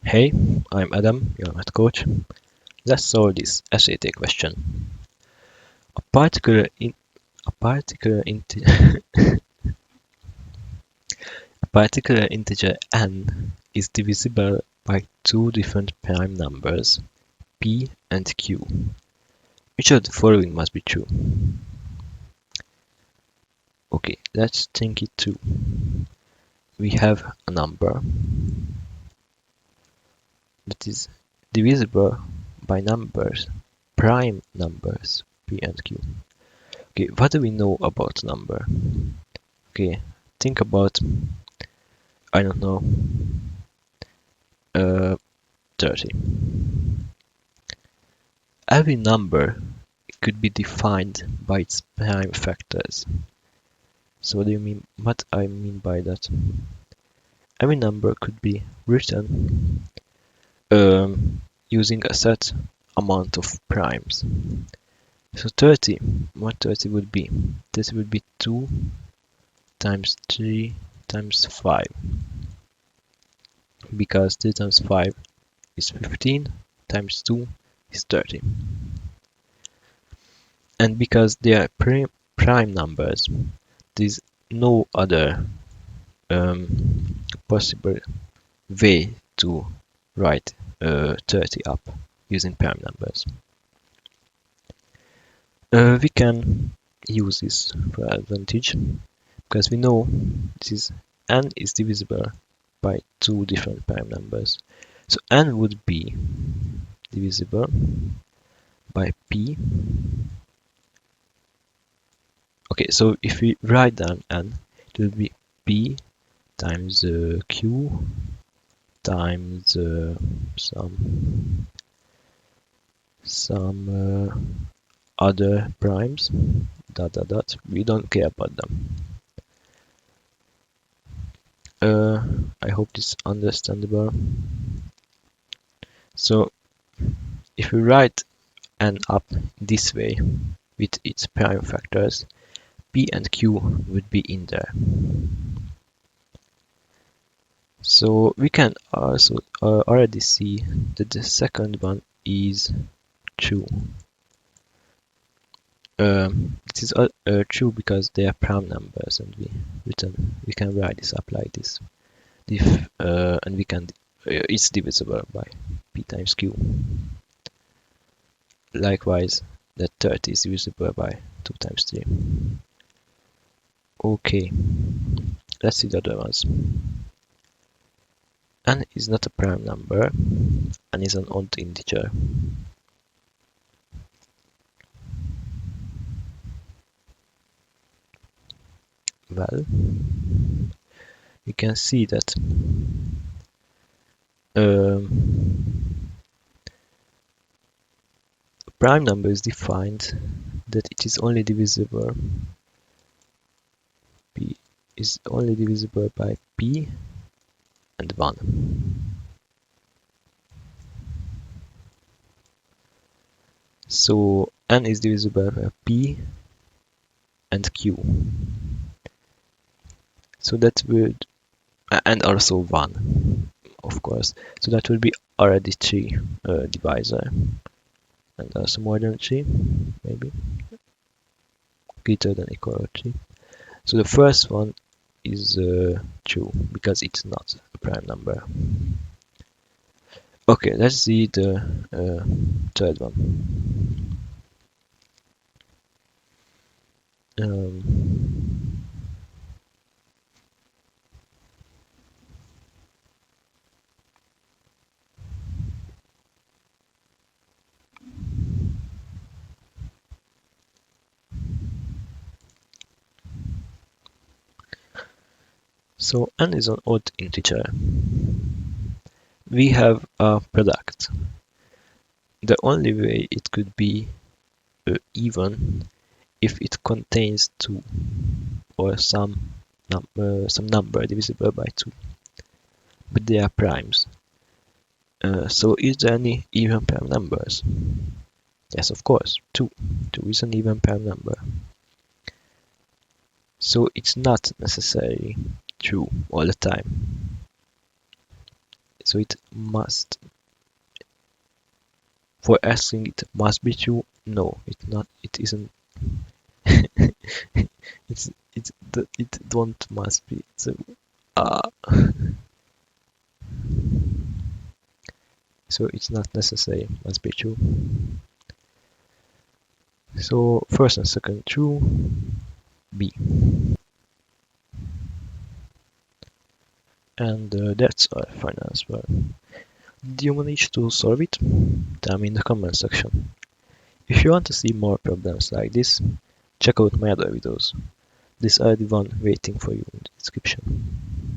Hey, I'm Adam, your math coach. Let's solve this SAT question. A particular in a particular inte a particular integer n is divisible by two different prime numbers p and q. Which of the following must be true? Okay, let's think it through. We have a number that is divisible by prime numbers p and q. Okay, what do we know about number? Okay, think about, I don't know, 30. Every number could be defined by its prime factors. So what I mean by that? Every number could be written using a set amount of primes. So 30, what 30 would be? 30 would be 2 times 3 times 5. Because 3 times 5 is 15, times 2 is 30. And because they are prime numbers, there is no other possible way to write 30 up using prime numbers. We can use this for advantage because we know this is n is divisible by two different prime numbers. So n would be divisible by p. Okay, so if we write down n, it will be p times q times some other primes, dot dot dot. We don't care about them. I hope this is understandable. So if we write n up this way with its prime factors, p and q would be in there. So we can also already see that the second one is true. It is true because they are prime numbers, and we can write this up like this. And we can it's divisible by p times q. Likewise, that 30 is divisible by 2 times 3. Okay, let's see the other ones. N is not a prime number, and is an odd integer. Well, you can see that a prime number is defined that it is only divisible by p and 1. So n is divisible by p and q. So that would, and also 1, of course. So that would be already 3 divisor, and also more than 3, maybe greater than equal to 3. So the first one is true because it's not a prime number. Okay, let's see the third one. So n is an odd integer. We have a product. The only way it could be even if it contains 2 or some number divisible by 2. But they are primes. So is there any even prime numbers? Yes, of course, 2. 2 is an even prime number. So it's not necessarily true all the time. So it must, for asking it must be true. No, it's not. It isn't. It don't must be. So uh, so it's not necessary. Must be true. So first and second true. B. And that's our final answer. Did you manage to solve it? Tell me in the comment section. If you want to see more problems like this, check out my other videos. These are the one waiting for you in the description.